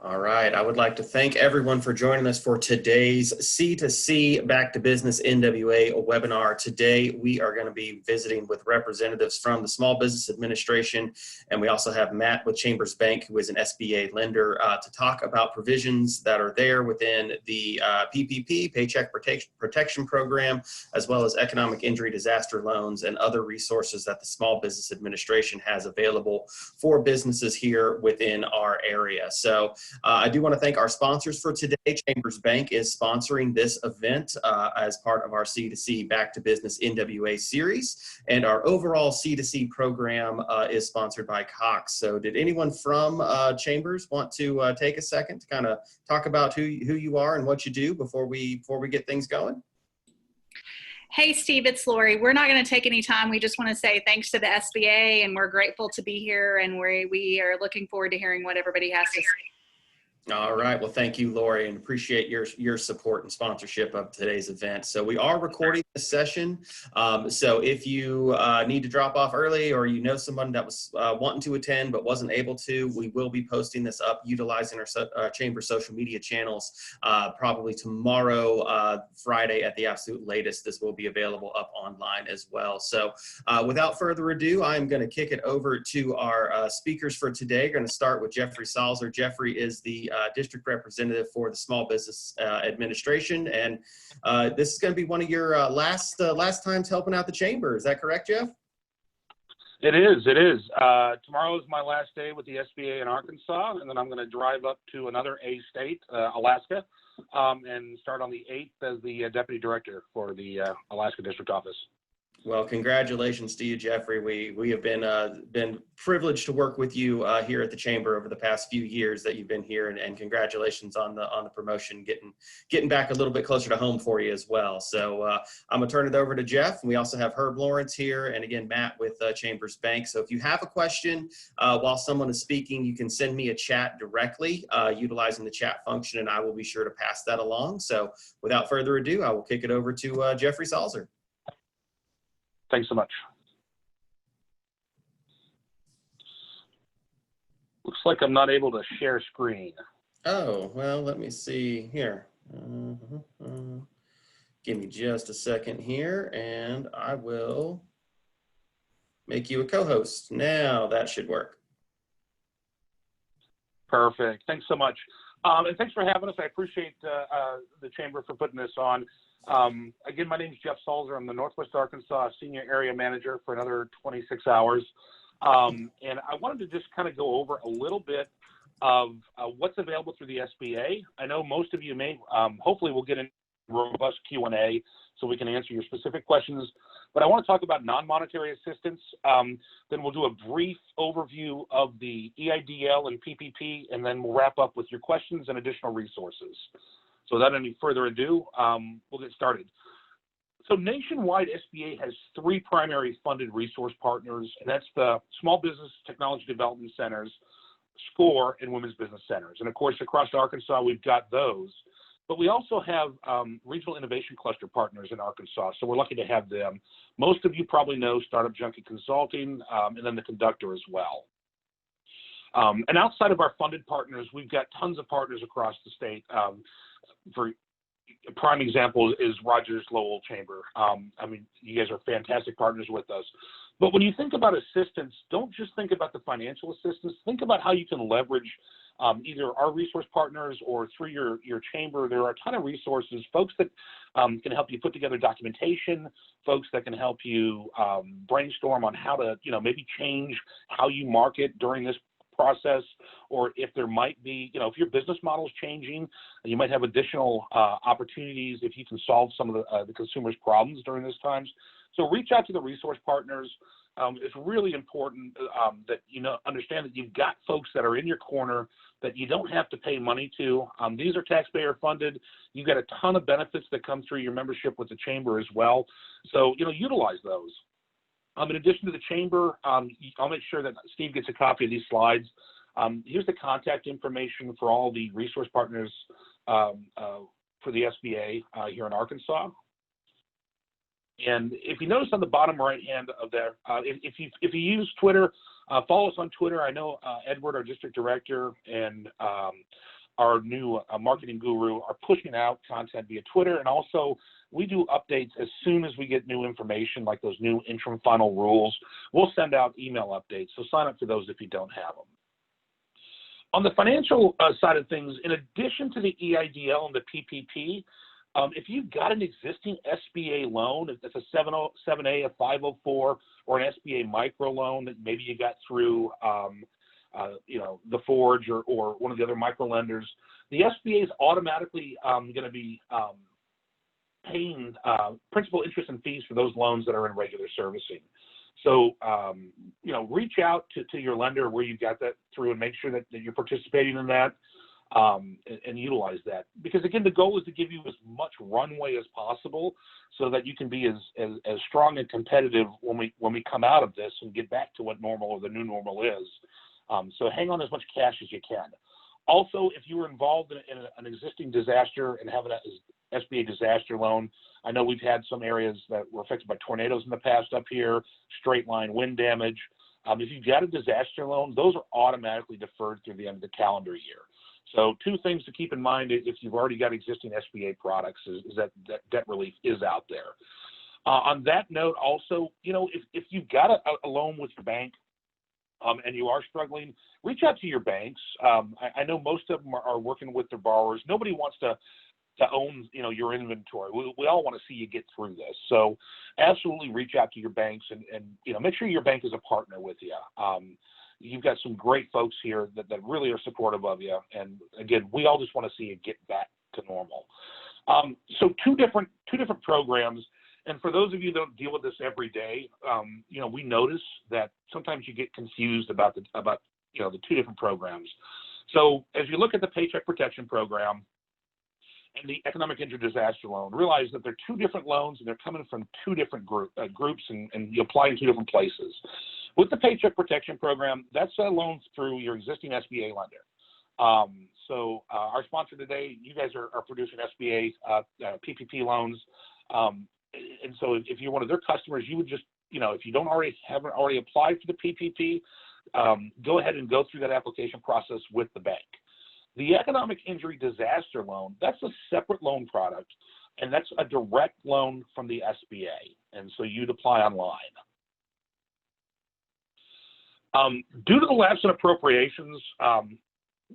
All right. I would like to thank everyone for joining us for today's C2C Back to Business NWA webinar. Today, we are going to be visiting with representatives from the Small Business Administration, and we also have Matt with Chambers Bank, who is an SBA lender, to talk about provisions that are there within the PPP, Paycheck Protection Program, as well as economic injury disaster loans and other resources that the Small Business Administration has available for businesses here within our area. So I do want to thank our sponsors for today. Chambers Bank is sponsoring this event as part of our C2C Back to Business NWA series, and our overall C2C program is sponsored by Cox. So did anyone from Chambers want to take a second to kind of talk about who you are and what you do before we get things going? Hey, Steve, it's Lori. We're not going to take any time. We just want to say thanks to the SBA, and we're grateful to be here, and we are looking forward to hearing what everybody has to say. All right. Well, thank you, Lori, and appreciate your support and sponsorship of today's event. So we are recording this session. So if you need to drop off early, or you know someone that was wanting to attend but wasn't able to, we will be posting this up utilizing our Chamber social media channels probably tomorrow, Friday at the absolute latest. This will be available up online as well. So without further ado, I'm going to kick it over to our speakers for today. We're going to start with Jeffrey Salzer. Jeffrey is the district representative for the Small Business Administration, and this is going to be one of your last times helping out the chamber. Is that correct, Jeff? It is. Tomorrow is my last day with the SBA in Arkansas, and then I'm going to drive up to another A state, Alaska, and start on the 8th as the deputy director for the Alaska district office. Well, congratulations to you, Jeffrey. We have been privileged to work with you here at the chamber over the past few years that you've been here, and congratulations on the promotion, getting back a little bit closer to home for you as well. So I'm gonna turn it over to Jeff. We also have Herb Lawrence here, and again Matt with Chambers Bank. So if you have a question while someone is speaking, you can send me a chat directly utilizing the chat function, and I will be sure to pass that along. So without further ado, I will kick it over to Jeffrey Salzer. Thanks so much. Looks like I'm not able to share screen. Oh, well, let me see here. Give me just a second here, and I will make you a co-host. Now that should work. Perfect. Thanks so much. And thanks for having us. I appreciate the Chamber for putting this on. Again, my name is Jeff Salzer. I'm the Northwest Arkansas Senior Area Manager for another 26 hours. And I wanted to just kind of go over a little bit of what's available through the SBA. I know most of you may, hopefully we'll get in robust Q&A so we can answer your specific questions. But I want to talk about non-monetary assistance. Then we'll do a brief overview of the EIDL and PPP, and then we'll wrap up with your questions and additional resources. So without any further ado, we'll get started. So nationwide, SBA has 3 primary funded resource partners, and that's the Small Business Technology Development Centers, SCORE, and Women's Business Centers. And of course, across Arkansas, we've got those. But we also have regional innovation cluster partners in Arkansas, so we're lucky to have them. Most of you probably know Startup Junkie Consulting, and then the Conductor as well. And outside of our funded partners, we've got tons of partners across the state. For a prime example is Rogers-Lowell Chamber. I mean, you guys are fantastic partners with us. But when you think about assistance, don't just think about the financial assistance. Think about how you can leverage either our resource partners or through your chamber. There are a ton of resources, folks that can help you put together documentation, folks that can help you brainstorm on how to, maybe change how you market during this process, or if there might be, if your business model is changing, you might have additional opportunities if you can solve some of the consumer's problems during these times. So reach out to the resource partners. It's really important that understand that you've got folks that are in your corner that you don't have to pay money to. These are taxpayer funded. You've got a ton of benefits that come through your membership with the chamber as well. So utilize those. In addition to the chamber, I'll make sure that Steve gets a copy of these slides. Here's the contact information for all the resource partners for the SBA here in Arkansas. And if you notice on the bottom right hand of there, if you use Twitter, Follow us on Twitter. I know Edward, our district director, and our new marketing guru are pushing out content via Twitter. And also, we do updates as soon as we get new information, like those new interim final rules. We'll send out email updates, so sign up for those if you don't have them. On the financial side of things, in addition to the EIDL and the PPP, if you've got an existing SBA loan, if it's a 7A, a 504, or an SBA micro loan that maybe you got through the Forge or one of the other micro lenders, the SBA is automatically going to be paying principal, interest, and fees for those loans that are in regular servicing. So, reach out to your lender where you got that through and make sure that you're participating in that and utilize that. Because, again, the goal is to give you as much runway as possible so that you can be as strong and competitive when we come out of this and get back to what normal or the new normal is. So hang on as much cash as you can. Also, if you were involved in an existing disaster and have an SBA disaster loan, I know we've had some areas that were affected by tornadoes in the past up here, straight line wind damage. If you've got a disaster loan, those are automatically deferred through the end of the calendar year. So 2 things to keep in mind if you've already got existing SBA products is that debt relief is out there. On that note, also, if you've got a loan with your bank, and you are struggling, reach out to your banks. I know most of them are working with their borrowers. Nobody wants to own, your inventory. We all want to see you get through this. So absolutely reach out to your banks and make sure your bank is a partner with you. You've got some great folks here that really are supportive of you. And again, we all just want to see you get back to normal. So two different programs. And for those of you that don't deal with this every day, we notice that sometimes you get confused about the 2 different programs. So as you look at the Paycheck Protection Program and the Economic Injury Disaster Loan, realize that they're 2 different loans and they're coming from 2 different groups and you apply in 2 different places. With the Paycheck Protection Program, that's a loan through your existing SBA lender. So our sponsor today, you guys are producing SBA PPP loans. And so if you're one of their customers, you would just, if you haven't already applied for the PPP, go ahead and go through that application process with the bank. The Economic Injury Disaster Loan, that's a separate loan product, and that's a direct loan from the SBA. And so you'd apply online. Due to the lapse in appropriations,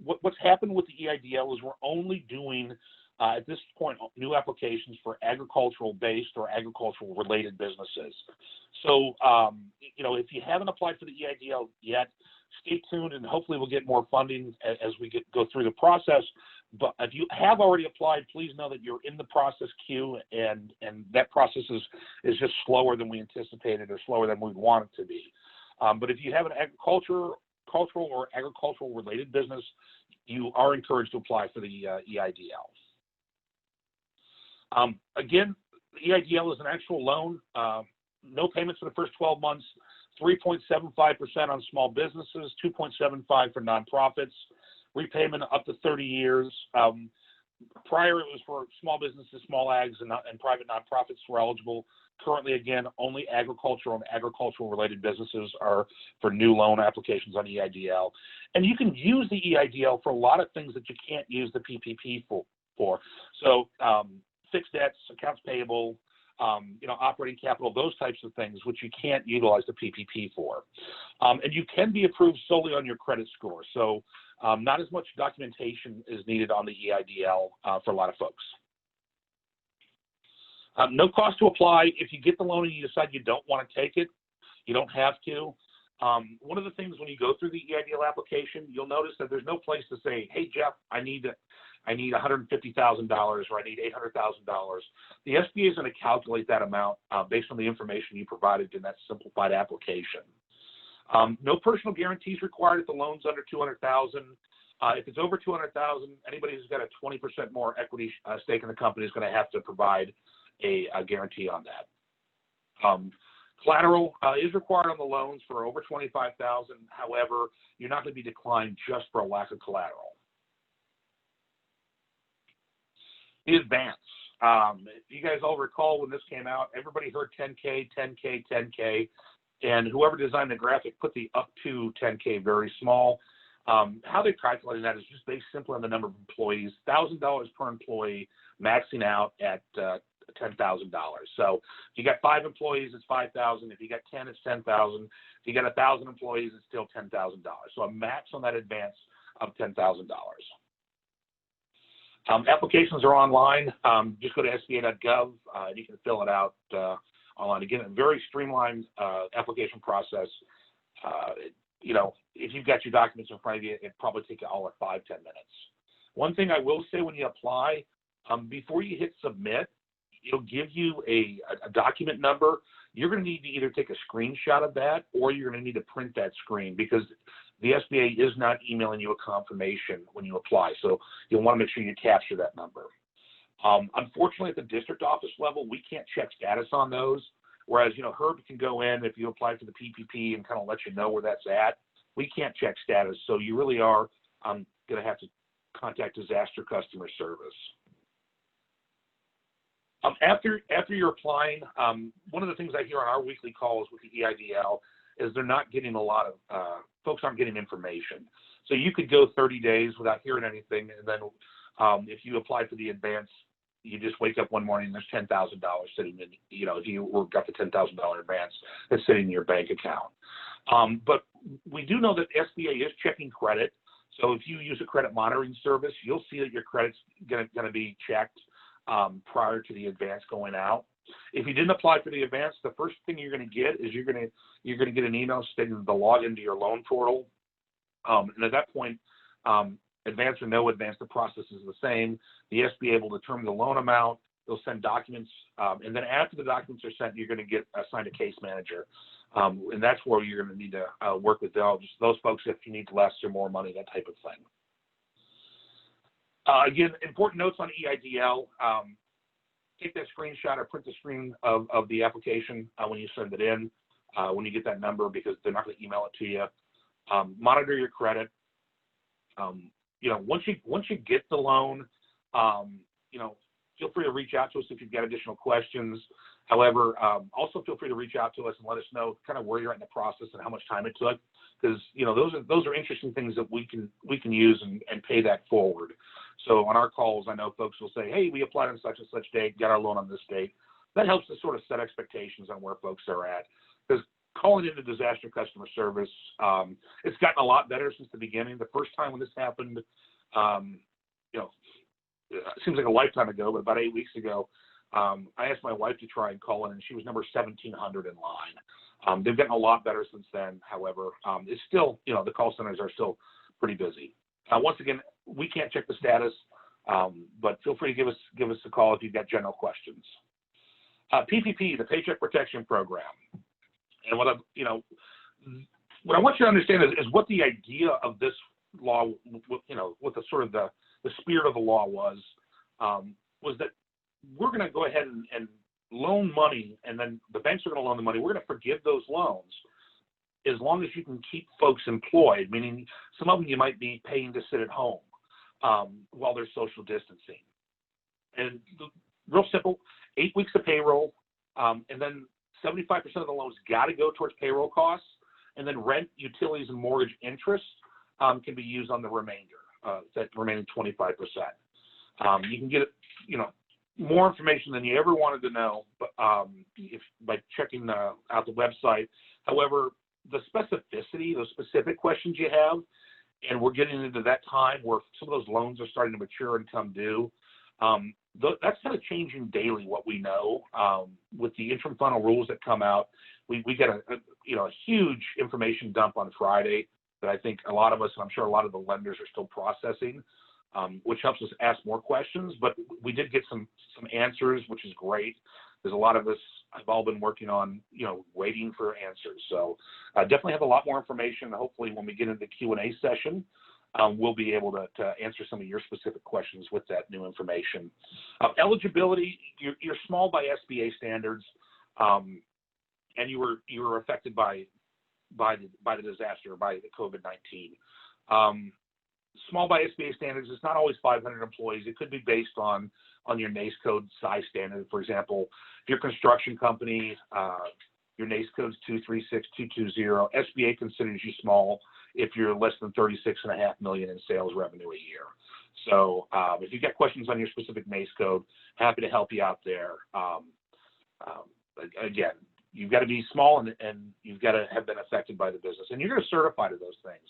what's happened with the EIDL is we're only doing at this point, new applications for agricultural-based or agricultural-related businesses. So, if you haven't applied for the EIDL yet, stay tuned, and hopefully we'll get more funding as we go through the process. But if you have already applied, please know that you're in the process queue, and that process is just slower than we anticipated or slower than we want it to be. But if you have an cultural or agricultural-related business, you are encouraged to apply for the EIDL. Again, the EIDL is an actual loan, no payments for the first 12 months, 3.75% on small businesses, 2.75% for nonprofits, repayment up to 30 years. Prior, it was for small businesses, small ags, and private nonprofits were eligible. Currently, again, only agricultural and agricultural-related businesses are for new loan applications on EIDL. And you can use the EIDL for a lot of things that you can't use the PPP for. So, fixed debts, accounts payable, operating capital, those types of things, which you can't utilize the PPP for. And you can be approved solely on your credit score. So not as much documentation is needed on the EIDL for a lot of folks. No cost to apply. If you get the loan and you decide you don't want to take it, you don't have to. One of the things when you go through the EIDL application, you'll notice that there's no place to say, hey, Jeff, I need $150,000 or I need $800,000. The SBA is going to calculate that amount based on the information you provided in that simplified application. No personal guarantees required if the loan's under $200,000. If it's over $200,000, anybody who's got a 20% more equity stake in the company is going to have to provide a guarantee on that. Collateral is required on the loans for over $25,000. However, you're not going to be declined just for a lack of collateral. The advance. If you guys all recall when this came out, everybody heard 10K, 10K, 10K. And whoever designed the graphic put the up to 10K very small. How they're calculating that is just based simply on the number of employees, $1,000 per employee, maxing out at $10,000. So if you got 5 employees, it's $5,000. If you got 10, it's $10,000. If you got 1,000 employees, it's still $10,000. So a max on that advance of $10,000. Applications are online. Just go to sba.gov and you can fill it out online. Again, a very streamlined application process. You know, if you've got your documents in front of you, it'd probably take you all at 5-10 minutes. One thing I will say when you apply, before you hit submit, it'll give you a document number. You're going to need to either take a screenshot of that or you're going to need to print that screen because the SBA is not emailing you a confirmation when you apply. So you'll want to make sure you capture that number. Unfortunately, at the district office level, we can't check status on those. Whereas, you know, Herb can go in if you apply for the PPP and kind of let you know where that's at. We can't check status. So you really are going to have to contact disaster customer service. After you're applying, one of the things I hear on our weekly calls with the EIDL is they're not getting a lot of, folks aren't getting information. So you could go 30 days without hearing anything, and then if you apply for the advance, you just wake up one morning and there's $10,000 sitting in, you know, if you got the $10,000 advance that's sitting in your bank account. But we do know that SBA is checking credit. So if you use a credit monitoring service, you'll see that your credit's going to be checked prior to the advance going out. If you didn't apply for the advance, the first thing you're going to get is you're going to get an email stating the login to your loan portal. And at that point, advance or no advance, the process is the same. The SBA will determine the loan amount. They'll send documents. And then after the documents are sent, you're going to get assigned a case manager. And that's where you're going to need to work with those folks if you need less or more money, that type of thing. Again, important notes on EIDL. Take that screenshot or print the screen of the application when you send it in, when you get that number, because they're not going to email it to you. Monitor your credit. You know, once you get the loan, you know, feel free to reach out to us if you've got additional questions. However, also feel free to reach out to us and let us know kind of where you're at in the process and how much time it took, because you know those are interesting things that we can use and pay that forward. So on our calls, I know folks will say, hey, we applied on such and such date, got our loan on this date. That helps to sort of set expectations on where folks are at. Because calling into disaster customer service, it's gotten a lot better since the beginning. The first time when this happened, you know, it seems like a lifetime ago, but about 8 weeks ago, I asked my wife to try and call in, and she was number 1,700 in line. They've gotten a lot better since then. However, it's still, you know, the call centers are still pretty busy. Once again, we can't check the status, but feel free to give us a call if you've got general questions. PPP, the Paycheck Protection Program, and what I want you to understand is what the idea of this law, you know, what the sort of the spirit of the law was that we're going to go ahead and loan money, and then the banks are going to loan the money. We're going to forgive those loans as long as you can keep folks employed, meaning some of them you might be paying to sit at home while they're social distancing. And real simple, 8 weeks of payroll, and then 75% of the loans got to go towards payroll costs, and then rent, utilities, and mortgage interest can be used on the remainder, that remaining 25%. You can get, you know, more information than you ever wanted to know, but by checking out the website. However, the specificity, those specific questions you have, and we're getting into that time where some of those loans are starting to mature and come due. That's kind of changing daily what we know. With the interim final rules that come out, we get a huge information dump on Friday that I think a lot of us, and I'm sure a lot of the lenders are still processing, which helps us ask more questions. But we did get some answers, which is great. There's a lot of us have all been working on, you know, waiting for answers. So definitely have a lot more information. Hopefully when we get into the Q&A session, we'll be able to answer some of your specific questions with that new information. Eligibility, you're small by SBA standards, and you were affected by the disaster, by the COVID-19. Small by SBA standards, it's not always 500 employees. It could be based on your NAICS code size standard. For example, if you're a construction company, Your NAICS code is 236220. SBA considers you small if you're less than 36.5 million in sales revenue a year. So if you've got questions on your specific NAICS code, happy to help you out there. Again, you've got to be small and you've got to have been affected by the business, and you're going to certify to those things.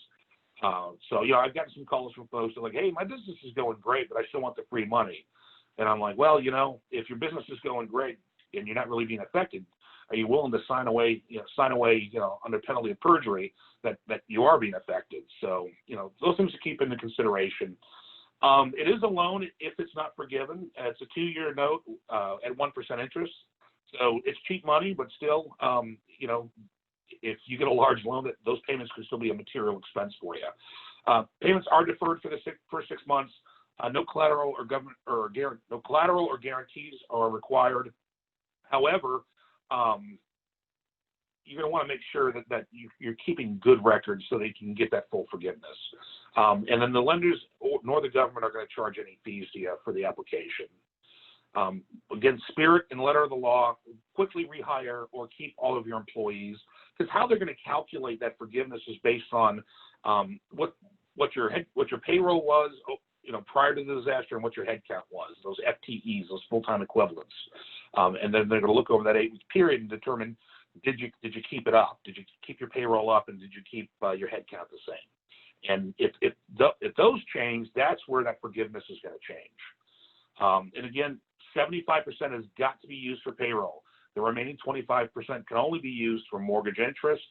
So, you know, I've gotten some calls from folks that are like, hey, my business is going great, but I still want the free money. And I'm like, well, you know, if your business is going great and you're not really being affected, are you willing to sign away, under penalty of perjury that you are being affected? So, you know, those things to keep into consideration. It is a loan if it's not forgiven. It's a 2-year note at 1% interest. So it's cheap money, but still, you know, if you get a large loan, those payments could still be a material expense for you. Payments are deferred for the first 6 months. No collateral or guarantees are required. However, you're going to want to make sure that you're keeping good records so they can get that full forgiveness. And then the lenders nor the government are going to charge any fees to you for the application. Again, spirit and letter of the law, quickly rehire or keep all of your employees, because how they're going to calculate that forgiveness is based on what your payroll was, you know, prior to the disaster, and what your headcount was, those FTEs, those full-time equivalents. And then they're going to look over that 8-week period and determine, did you keep it up? Did you keep your payroll up, and did you keep your headcount the same? And if those change, that's where that forgiveness is going to change. And again, 75% has got to be used for payroll. The remaining 25% can only be used for mortgage interest,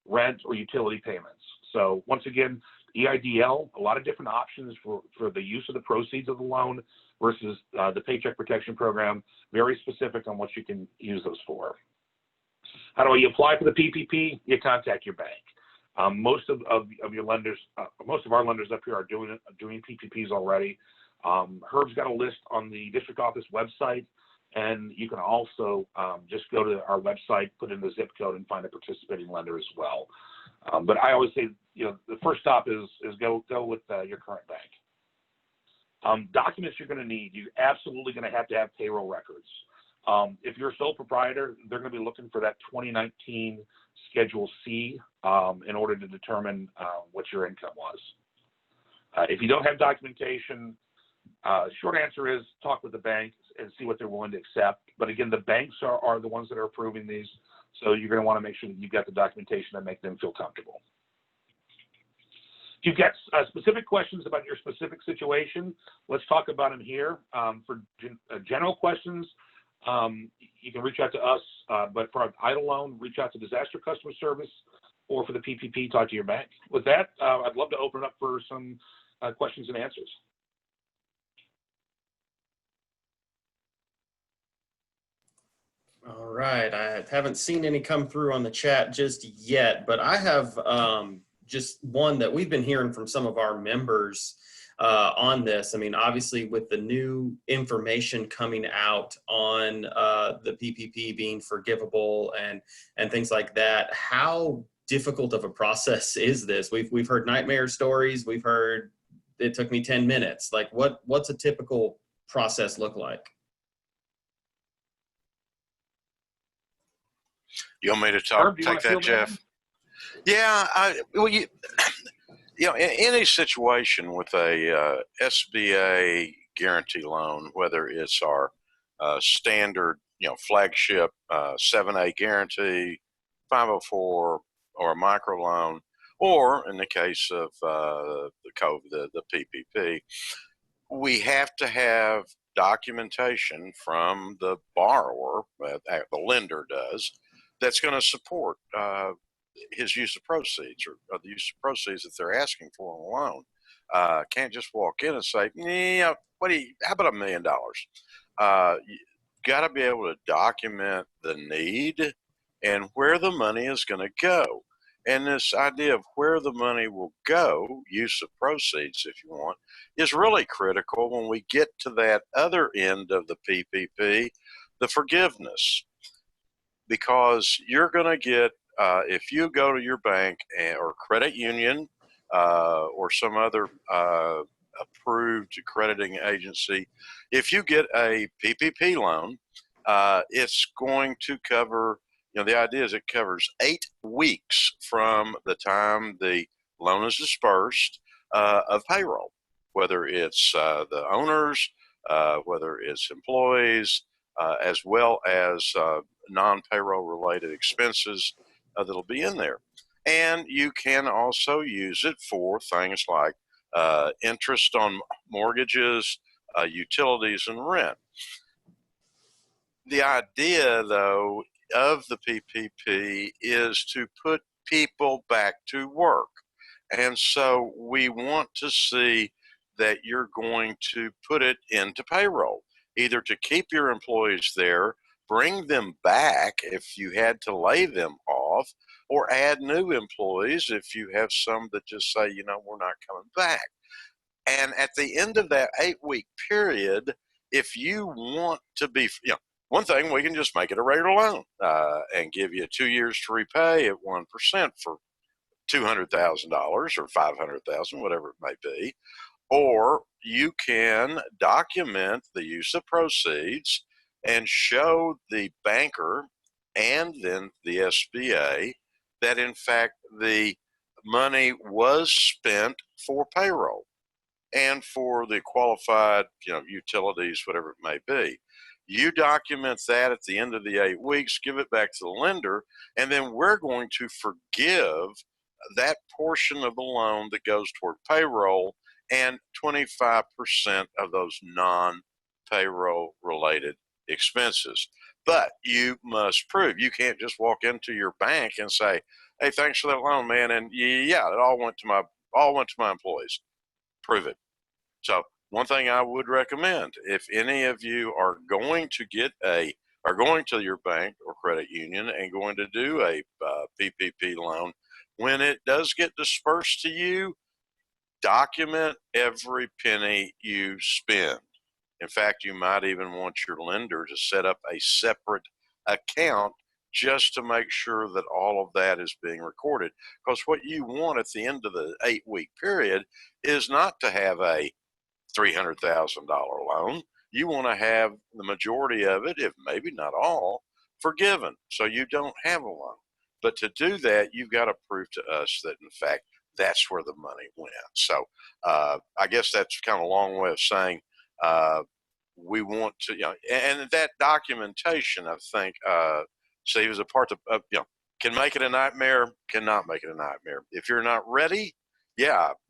rent, or utility payments. So once again, EIDL, a lot of different options for the use of the proceeds of the loan versus the Paycheck Protection Program, very specific on what you can use those for. How do you apply for the PPP? You contact your bank. Most of your lenders, most of our lenders up here are doing PPPs already. Herb's got a list on the district office website, and you can also just go to our website, put in the zip code, and find a participating lender as well. But I always say, you know, the first stop is go with your current bank. Documents you're going to need. You're absolutely going to have payroll records. If you're a sole proprietor, they're going to be looking for that 2019 Schedule C in order to determine what your income was. If you don't have documentation, short answer is talk with the bank and see what they're willing to accept. But again, the banks are the ones that are approving these, so you're going to want to make sure that you've got the documentation that make them feel comfortable. If you've got specific questions about your specific situation, let's talk about them here. For general questions, you can reach out to us, but for an EIDL loan, reach out to Disaster Customer Service, or for the PPP, talk to your bank. With that, I'd love to open it up for some questions and answers. All right, I haven't seen any come through on the chat just yet, but I have just one that we've been hearing from some of our members on this. I mean, obviously with the new information coming out on the PPP being forgivable and things like that, how difficult of a process is this? We've heard nightmare stories. We've heard it took me 10 minutes. Like what's a typical process look like? You want me to take that, Jeff? Yeah, well, you know, in any situation with a SBA guarantee loan, whether it's our standard, you know, flagship 7A guarantee, 504, or a microloan, or in the case of the PPP, we have to have documentation from the borrower, the lender does, that's going to support his use of proceeds or the use of proceeds that they're asking for on a loan. Can't just walk in and say, yeah, how about $1 million? You got to be able to document the need and where the money is going to go. And this idea of where the money will go, use of proceeds if you want, is really critical when we get to that other end of the PPP, the forgiveness. Because you're going to get, if you go to your bank or credit union or some other approved crediting agency, if you get a PPP loan, it's going to cover the idea is it covers 8 weeks from the time the loan is dispersed of payroll, whether it's the owners, whether it's employees, as well as non-payroll related expenses that'll be in there. And you can also use it for things like interest on mortgages, utilities, and rent. The idea, though, of the PPP is to put people back to work. And so we want to see that you're going to put it into payroll, either to keep your employees there, bring them back if you had to lay them off, or add new employees if you have some that just say, we're not coming back. And at the end of that 8-week period, if you want to be, one thing, we can just make it a regular loan and give you 2 years to repay at 1% for $200,000 or $500,000, whatever it may be. Or you can document the use of proceeds and show the banker and then the SBA that in fact the money was spent for payroll and for the qualified, utilities, whatever it may be. You document that at the end of the 8 weeks, give it back to the lender, and then we're going to forgive that portion of the loan that goes toward payroll and 25% of those non-payroll related expenses. But you must prove. You can't just walk into your bank and say, "Hey, thanks for that loan, man," and yeah, it all went to my employees. Prove it. So one thing I would recommend, if any of you are going to your bank or credit union and going to do a PPP loan, when it does get dispersed to you, document every penny you spend. In fact, you might even want your lender to set up a separate account just to make sure that all of that is being recorded. Because what you want at the end of the 8-week period is not to have a $300,000 loan. You want to have the majority of it, if maybe not all, forgiven, so you don't have a loan. But to do that, you've got to prove to us that, in fact, that's where the money went. So I guess that's kind of a long way of saying we want to, and that documentation, I think, Steve, is a part of, can make it a nightmare, cannot make it a nightmare. If you're not ready,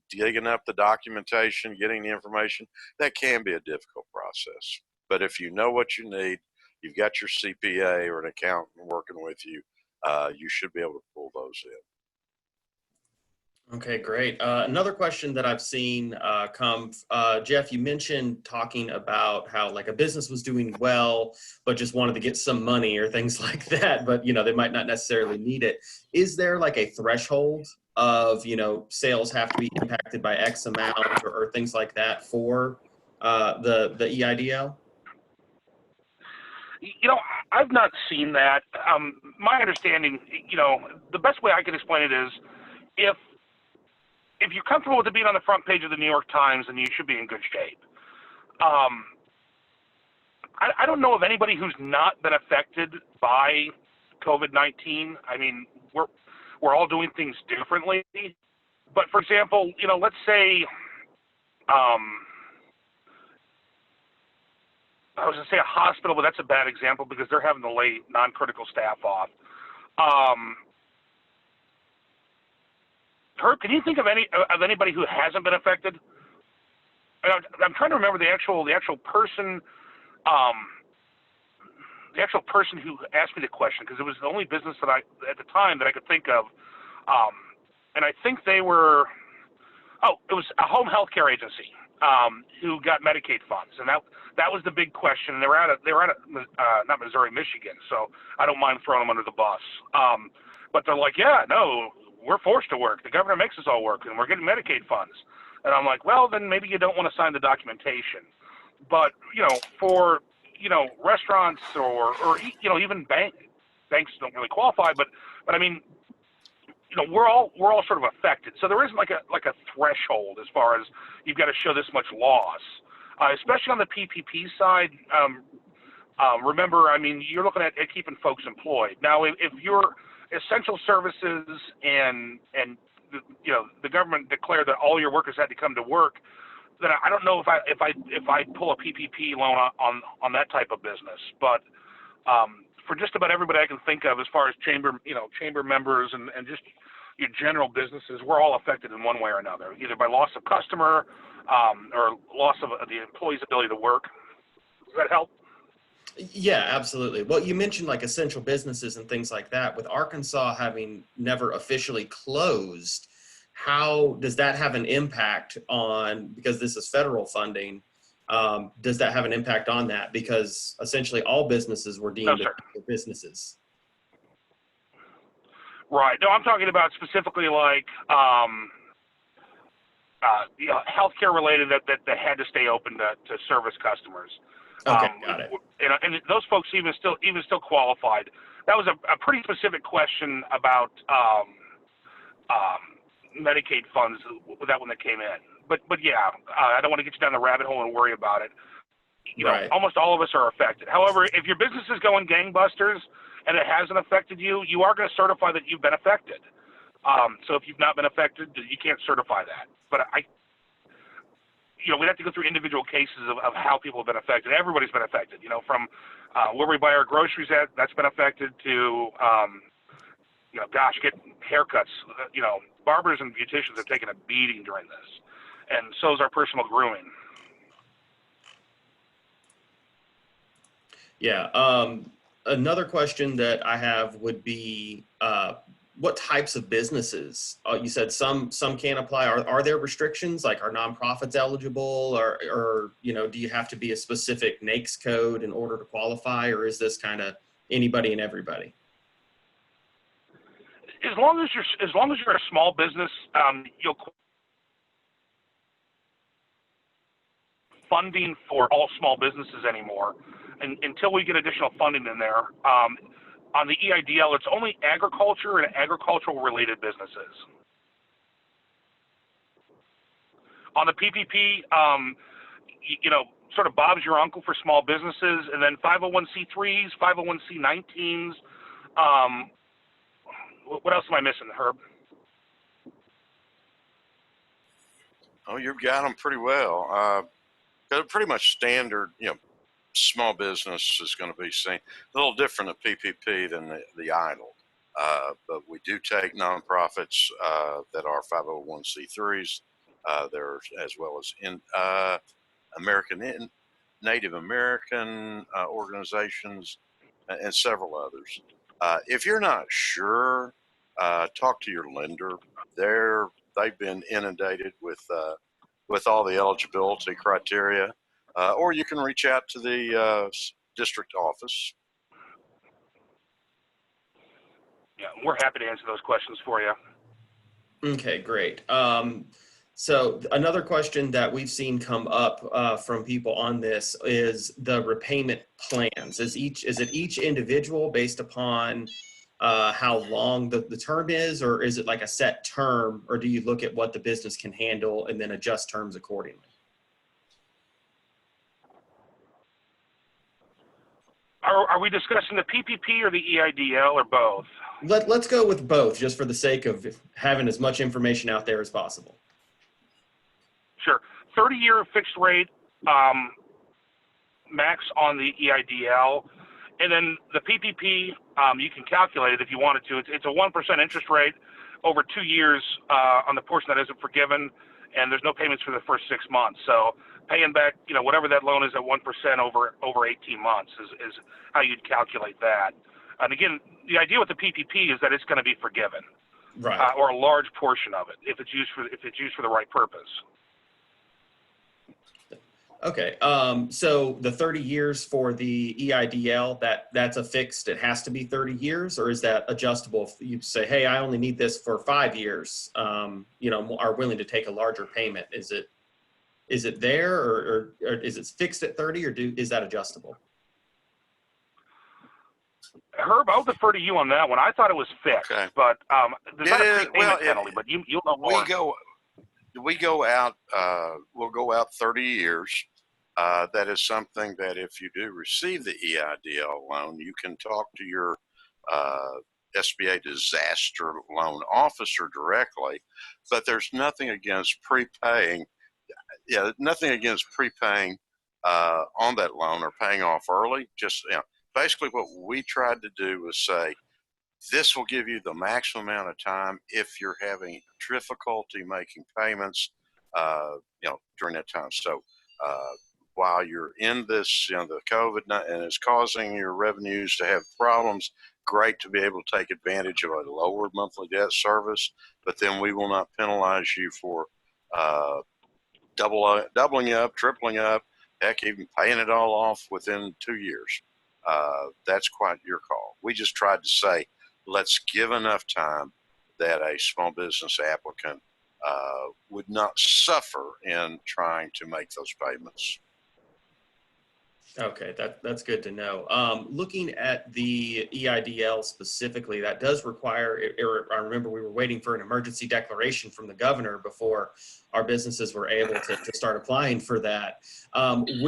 digging up the documentation, getting the information, that can be a difficult process. But if you know what you need, you've got your CPA or an accountant working with you, you should be able to pull those in. Okay, great. Another question that I've seen come, Jeff, you mentioned talking about how like a business was doing well, but just wanted to get some money or things like that, but they might not necessarily need it. Is there like a threshold of, sales have to be impacted by X amount or things like that for the EIDL? I've not seen that. My understanding, the best way I can explain it is if you're comfortable with it being on the front page of the New York Times, then you should be in good shape. I don't know of anybody who's not been affected by COVID-19. I mean, we're all doing things differently. But for example, let's say, I was going to say a hospital, but that's a bad example because they're having to lay non-critical staff off. Herb, can you think of anybody who hasn't been affected? I'm trying to remember the actual person who asked me the question, because it was the only business that at the time that I could think of, and I think it was a home health care agency who got Medicaid funds, and that was the big question. They were out of not Missouri, Michigan, so I don't mind throwing them under the bus. But they're like, yeah, no, we're forced to work. The governor makes us all work, and we're getting Medicaid funds. And I'm like, well, then maybe you don't want to sign the documentation. But for restaurants or even banks don't really qualify. But I mean, we're all sort of affected. So there isn't like a threshold as far as you've got to show this much loss, especially on the PPP side. remember, I mean, you're looking at keeping folks employed. Now, if you're essential services and the government declared that all your workers had to come to work, then I don't know if I pull a PPP loan on that type of business. But for just about everybody I can think of, as far as chamber members and just your general businesses, we're all affected in one way or another, either by loss of customer or loss of the employee's ability to work. Does that help? Yeah, absolutely. Well, you mentioned like essential businesses and things like that. With Arkansas having never officially closed, how does that have an impact on, because this is federal funding, does that have an impact on that? Because essentially all businesses were deemed businesses. Right. No, I'm talking about specifically like healthcare related that had to stay open to service customers. Okay, got it. And those folks even still qualified. That was a pretty specific question about Medicaid funds with that one that came in. But yeah, I don't want to get you down the rabbit hole and worry about it. Right. Almost all of us are affected. However, if your business is going gangbusters and it hasn't affected you, you are going to certify that you've been affected. So if you've not been affected, you can't certify that. But we'd have to go through individual cases of how people have been affected. Everybody's been affected, from where we buy our groceries at, that's been affected, to, get haircuts. Barbers and beauticians have taken a beating during this. And so is our personal grooming. Yeah. Another question that I have would be, what types of businesses? You said some can't apply. Are there restrictions? Like, are nonprofits eligible, or do you have to be a specific NAICS code in order to qualify, or is this kind of anybody and everybody? As long as you're a small business, you'll funding for all small businesses anymore, and until we get additional funding in there. On the EIDL, it's only agriculture and agricultural-related businesses. On the PPP, sort of Bob's your uncle for small businesses, and then 501c3s, 501c19s. What else am I missing, Herb? Oh, you've got them pretty well. They're pretty much standard, small business is going to be seen a little different at PPP than the EIDL. But we do take nonprofits that are 501c3s, there as well as Native American organizations and several others. If you're not sure, talk to your lender. They've been inundated with all the eligibility criteria. Or you can reach out to the district office. Yeah, we're happy to answer those questions for you. Okay, great. So another question that we've seen come up from people on this is the repayment plans. Is it each individual based upon how long the term is, or is it like a set term, or do you look at what the business can handle and then adjust terms accordingly? Are we discussing the PPP or the EIDL or both? Let's go with both, just for the sake of having as much information out there as possible. Sure. 30-year fixed rate max on the EIDL. And then the PPP, you can calculate it if you wanted to. It's a 1% interest rate over 2 years on the portion that isn't forgiven, and there's no payments for the first 6 months. So paying back, whatever that loan is at 1% over 18 months is how you'd calculate that. And again, the idea with the PPP is that it's going to be forgiven, right? Or a large portion of it if it's used for the right purpose. Okay. So the 30 years for the EIDL, that's a fixed, it has to be 30 years, or is that adjustable? If you say, hey, I only need this for 5 years, are willing to take a larger payment. Is it there, or is it fixed at 30, or is that adjustable? Herb, I'll defer to you on that one. I thought it was fixed, Okay. But there's not a prepayment penalty, but you'll know more. We'll go out 30 years. that is something that if you do receive the EIDL loan, you can talk to your SBA disaster loan officer directly, but there's nothing against prepaying. Yeah, nothing against prepaying on that loan or paying off early. Just basically what we tried to do was say, this will give you the maximum amount of time if you're having difficulty making payments, during that time. So while you're in this, the COVID and it's causing your revenues to have problems, great to be able to take advantage of a lower monthly debt service, but then we will not penalize you for doubling up, tripling up, heck, even paying it all off within 2 years. That's quite your call. We just tried to say, let's give enough time that a small business applicant would not suffer in trying to make those payments. Okay, that's good to know. Looking at the EIDL specifically, that does require, I remember we were waiting for an emergency declaration from the governor before our businesses were able to start applying for that.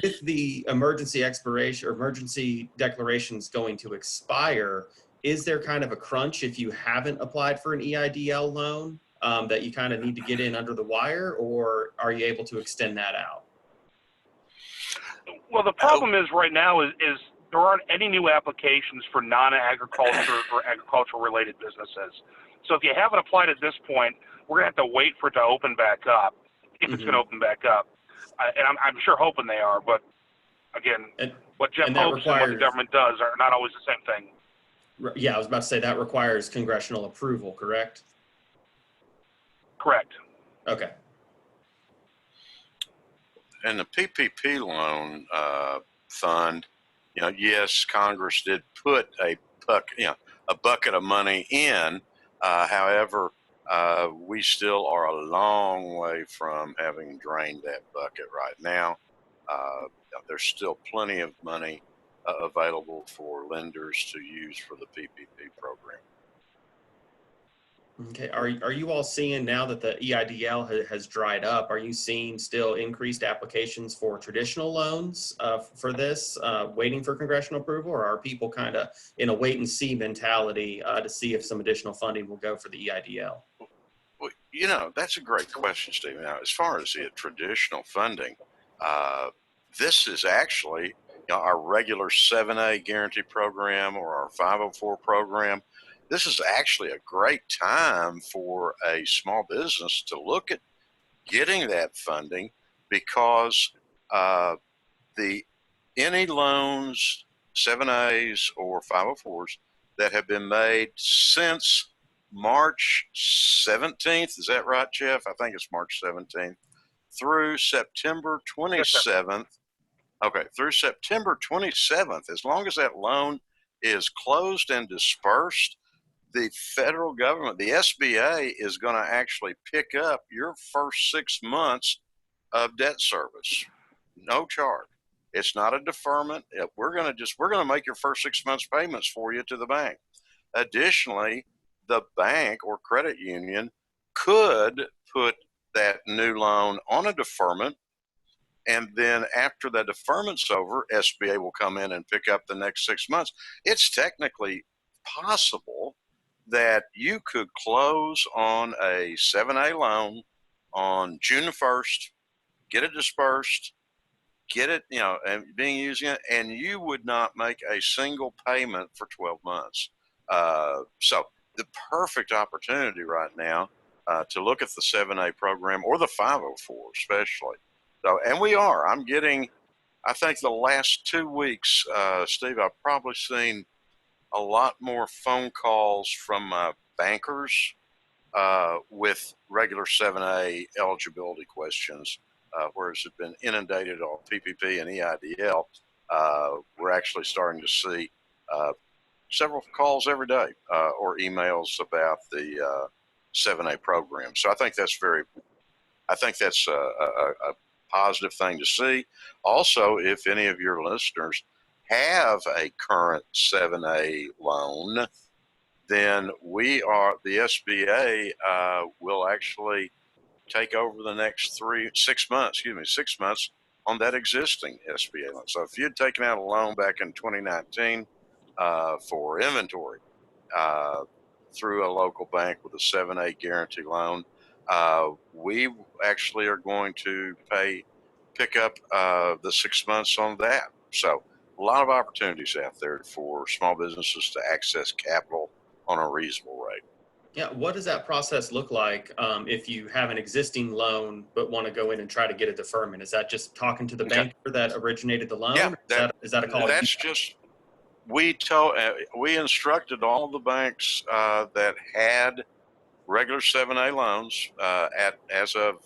With the emergency expiration or emergency declarations going to expire, is there kind of a crunch if you haven't applied for an EIDL loan that you kind of need to get in under the wire, or are you able to extend that out? Well, the problem is right now is there aren't any new applications for non-agriculture or agricultural-related businesses. So if you haven't applied at this point, we're going to have to wait for it to open back up, if it's going to open back up. And I'm sure hoping they are, but again, what Jeff hopes and what the government does are not always the same thing. Yeah, I was about to say that requires congressional approval, correct? Correct. Okay. And the PPP loan fund, yes, Congress did put a bucket of money in. However, we still are a long way from having drained that bucket right now. There's still plenty of money available for lenders to use for the PPP program. Okay. Are you all seeing, now that the EIDL has dried up, are you seeing still increased applications for traditional loans for this, waiting for congressional approval, or are people kind of in a wait and see mentality to see if some additional funding will go for the EIDL? Well, that's a great question, Steve. Now, as far as the traditional funding, this is actually our regular 7A guarantee program or our 504 program. This is actually a great time for a small business to look at getting that funding, because any loans, 7As or 504s that have been made since March 17th, is that right, Jeff? I think it's March 17th, through September 27th. Okay, through September 27th, as long as that loan is closed and dispersed, the federal government, the SBA, is going to actually pick up your first 6 months of debt service, no charge. It's not a deferment. We're going to make your first 6 months payments for you to the bank. Additionally, the bank or credit union could put that new loan on a deferment, and then after the deferment's over, SBA will come in and pick up the next 6 months. It's technically possible that you could close on a 7A loan on June 1st, get it dispersed, get it, and using it, and you would not make a single payment for 12 months. So the perfect opportunity right now to look at the 7A program or the 504 especially. So, and I'm getting, I think the last 2 weeks, Steve, I've probably seen a lot more phone calls from bankers with regular 7A eligibility questions, whereas it's been inundated on PPP and EIDL. We're actually starting to see several calls every day or emails about the 7A program. So I think that's a positive thing to see. Also, if any of your listeners have a current 7A loan, then the SBA will actually take over the next 6 months on that existing SBA loan. So if you had taken out a loan back in 2019 for inventory through a local bank with a 7(a) guarantee loan, we actually are going to pick up the 6 months on that. So a lot of opportunities out there for small businesses to access capital on a reasonable rate. Yeah, what does that process look like if you have an existing loan but want to go in and try to get a deferment? Is that just talking to the Okay. banker that originated the loan? Yeah, Is that a call? that's just we instructed all the banks that had regular 7(a) loans as of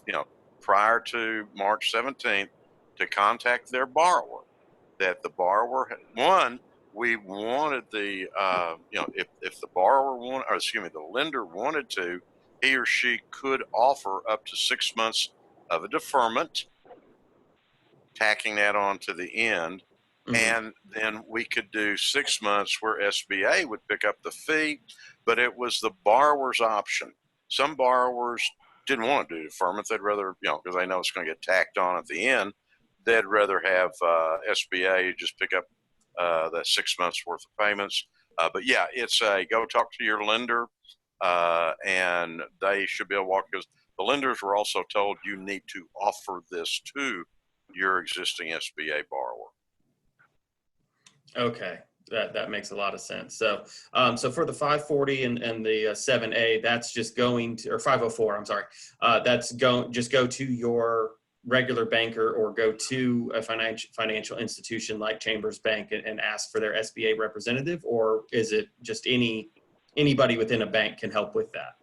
prior to March 17th to contact their borrower. That the borrower we wanted the if the borrower wanted, or excuse me, the lender wanted to, he or she could offer up to 6 months of a deferment, tacking that on to the end. Mhm. And then we could do 6 months where SBA would pick up the fee, but it was the borrower's option. Some borrowers didn't want to do deferment. They'd rather, because they know it's going to get tacked on at the end, they'd rather have SBA just pick up that 6 months worth of payments. But yeah, it's go talk to your lender, and they should be able to walk, because the lenders were also told you need to offer this to your existing SBA borrower. Okay, that makes a lot of sense. So so for the 540 and the 7(a), that's just going to, or 504, I'm sorry, that's just go to your regular banker or go to a financial institution like Chambers Bank and ask for their SBA representative, or is it just anybody within a bank can help with that?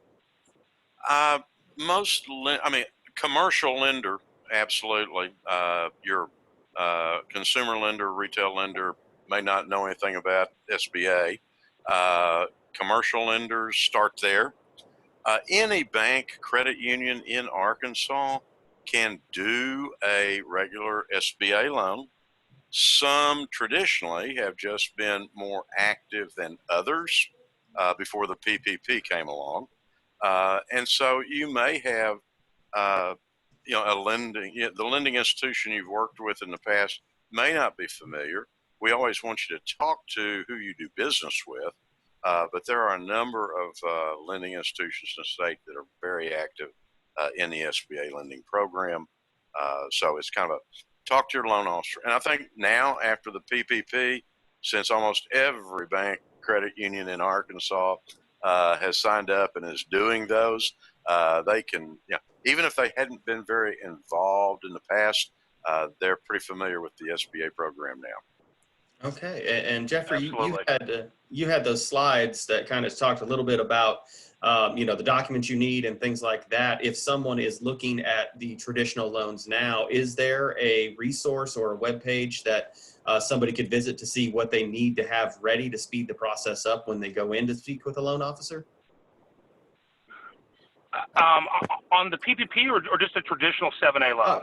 Commercial lender, absolutely. Your consumer lender, retail lender may not know anything about SBA. Commercial lenders start there. Any bank, credit union in Arkansas can do a regular SBA loan. Some traditionally have just been more active than others before the PPP came along. And so you may have, the lending institution you've worked with in the past may not be familiar. We always want you to talk to who you do business with. But there are a number of lending institutions in the state that are very active in the SBA lending program. So it's kind of talk to your loan officer. And I think now after the PPP, since almost every bank, credit union in Arkansas has signed up and is doing those, they can, even if they hadn't been very involved in the past, they're pretty familiar with the SBA program now. Okay, and Jeffrey, Absolutely. you had those slides that kind of talked a little bit about the documents you need and things like that. If someone is looking at the traditional loans now, is there a resource or a web page that somebody could visit to see what they need to have ready to speed the process up when they go in to speak with a loan officer? On the PPP or just a traditional 7(a) loan?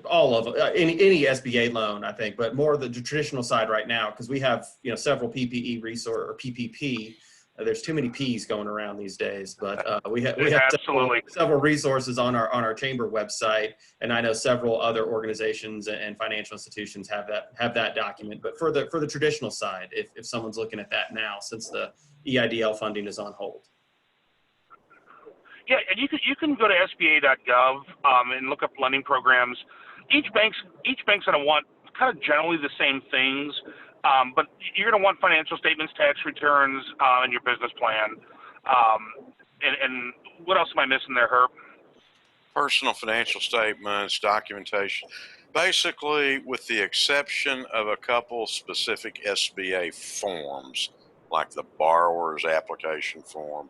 All of any SBA loan, I think, but more the traditional side right now, because we have several PPE resource or PPP. There's too many P's going around these days, but we have several resources on our chamber website, and I know several other organizations and financial institutions have that document. But for the traditional side, if someone's looking at that now, since the EIDL funding is on hold. Yeah, and you can go to SBA.gov and look up lending programs. Each bank's going to want kind of generally the same things, but you're going to want financial statements, tax returns, and your business plan. And what else am I missing there, Herb? Personal financial statements, documentation. Basically, with the exception of a couple specific SBA forms, like the borrower's application form,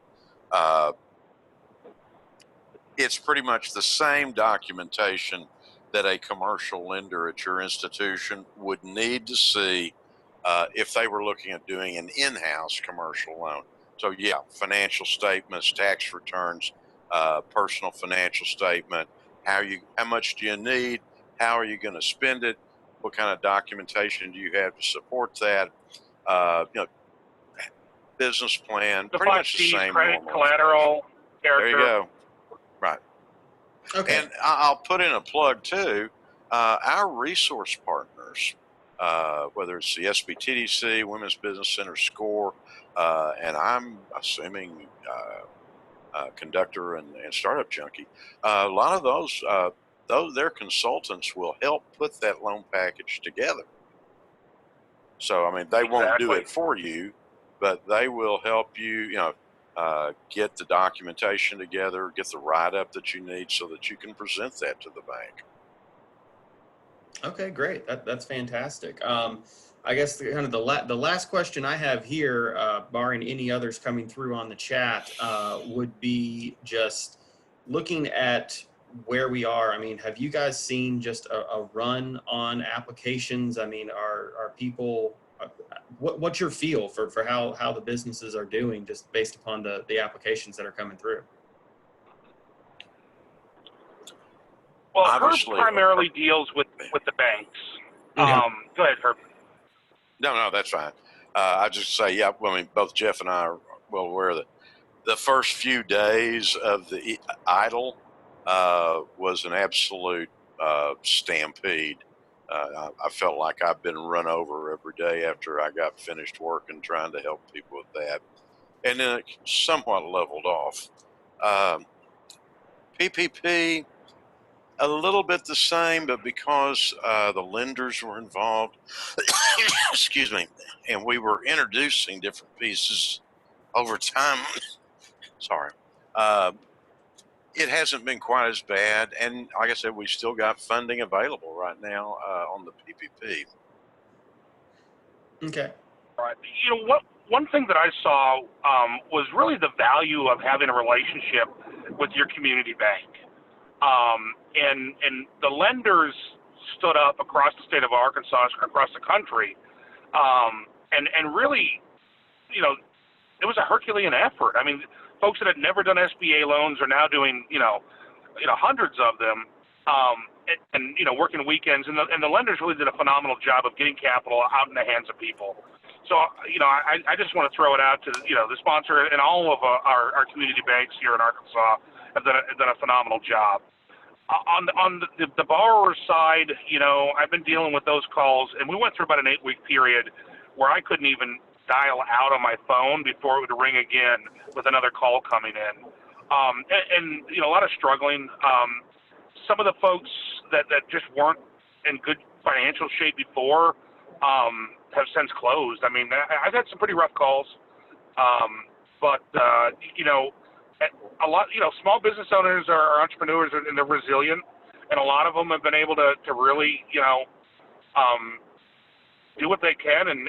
it's pretty much the same documentation that a commercial lender at your institution would need to see if they were looking at doing an in-house commercial loan. So yeah, financial statements, tax returns, personal financial statement, how much do you need, how are you going to spend it, what kind of documentation do you have to support that, business plan, pretty much the same. Credit, collateral, character. There you go. Right. Okay. And I'll put in a plug too. Our resource partners, whether it's the SBTDC, Women's Business Center, SCORE, and I'm assuming Conductor and Startup Junkie, a lot of those their consultants will help put that loan package together. So, I mean, they won't do it for you, but they will help you, get the documentation together, get the write-up that you need so that you can present that to the bank. Okay, great. That's fantastic. I guess the last question I have here, barring any others coming through on the chat, would be just looking at where we are. I mean, have you guys seen just a run on applications? I mean, are people, what's your feel for how the businesses are doing just based upon the applications that are coming through? Well, Obviously, Herb primarily deals with the banks. Yeah. Go ahead, Herb. No, that's fine. I just say, yeah. Well, I mean, both Jeff and I are well aware that the first few days of the EIDL was an absolute stampede. I felt like I've been run over every day after I got finished working trying to help people with that, and then it somewhat leveled off. PPP. A little bit the same, but because the lenders were involved, excuse me, and we were introducing different pieces over time, sorry, it hasn't been quite as bad. And like I said, we've still got funding available right now on the PPP. Okay. Right. One thing that I saw was really the value of having a relationship with your community bank. And the lenders stood up across the state of Arkansas, across the country, and really, it was a Herculean effort. I mean, folks that had never done SBA loans are now doing, hundreds of them, and working weekends. And the lenders really did a phenomenal job of getting capital out in the hands of people. So, I just want to throw it out to, the sponsor and all of our community banks here in Arkansas have done a phenomenal job. On the borrower side, I've been dealing with those calls, and we went through about an 8-week period where I couldn't even dial out on my phone before it would ring again with another call coming in. And a lot of struggling. Some of the folks that just weren't in good financial shape before have since closed. I mean, I've had some pretty rough calls, but a lot, small business owners are entrepreneurs and they're resilient, and a lot of them have been able to really, do what they can and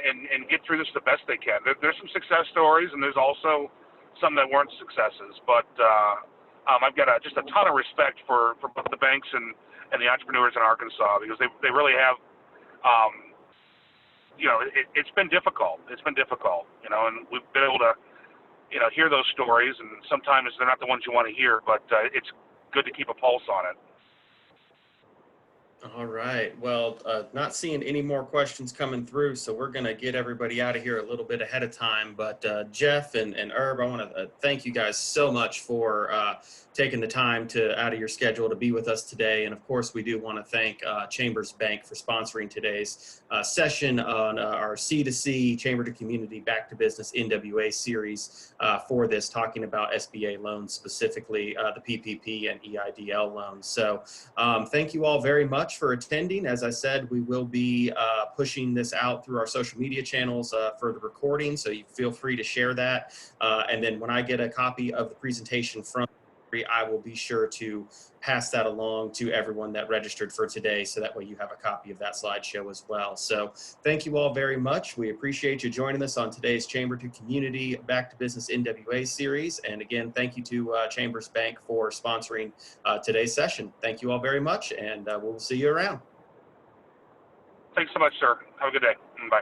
get through this the best they can. There's some success stories, and there's also some that weren't successes. But I've got just a ton of respect for both the banks and the entrepreneurs in Arkansas, because they really have, it's been difficult. It's been difficult, and we've been able to, hear those stories, and sometimes they're not the ones you want to hear, but it's good to keep a pulse on it. All right. Well, not seeing any more questions coming through, so we're going to get everybody out of here a little bit ahead of time. But Jeff and Herb, I want to thank you guys so much for taking the time out of your schedule to be with us today. And of course, we do want to thank Chambers Bank for sponsoring today's session on our C2C, Chamber to Community, Back to Business NWA series for this, talking about SBA loans, specifically the PPP and EIDL loans. So thank you all very much for attending. As I said, we will be pushing this out through our social media channels for the recording, so you feel free to share that. And then when I get a copy of the presentation from I will be sure to pass that along to everyone that registered for today, so that way you have a copy of that slideshow as well. So thank you all very much. We appreciate you joining us on today's Chamber to Community Back to Business NWA series. And again, thank you to Chambers Bank for sponsoring today's session. Thank you all very much, and we'll see you around. Thanks so much, sir. Have a good day. Bye.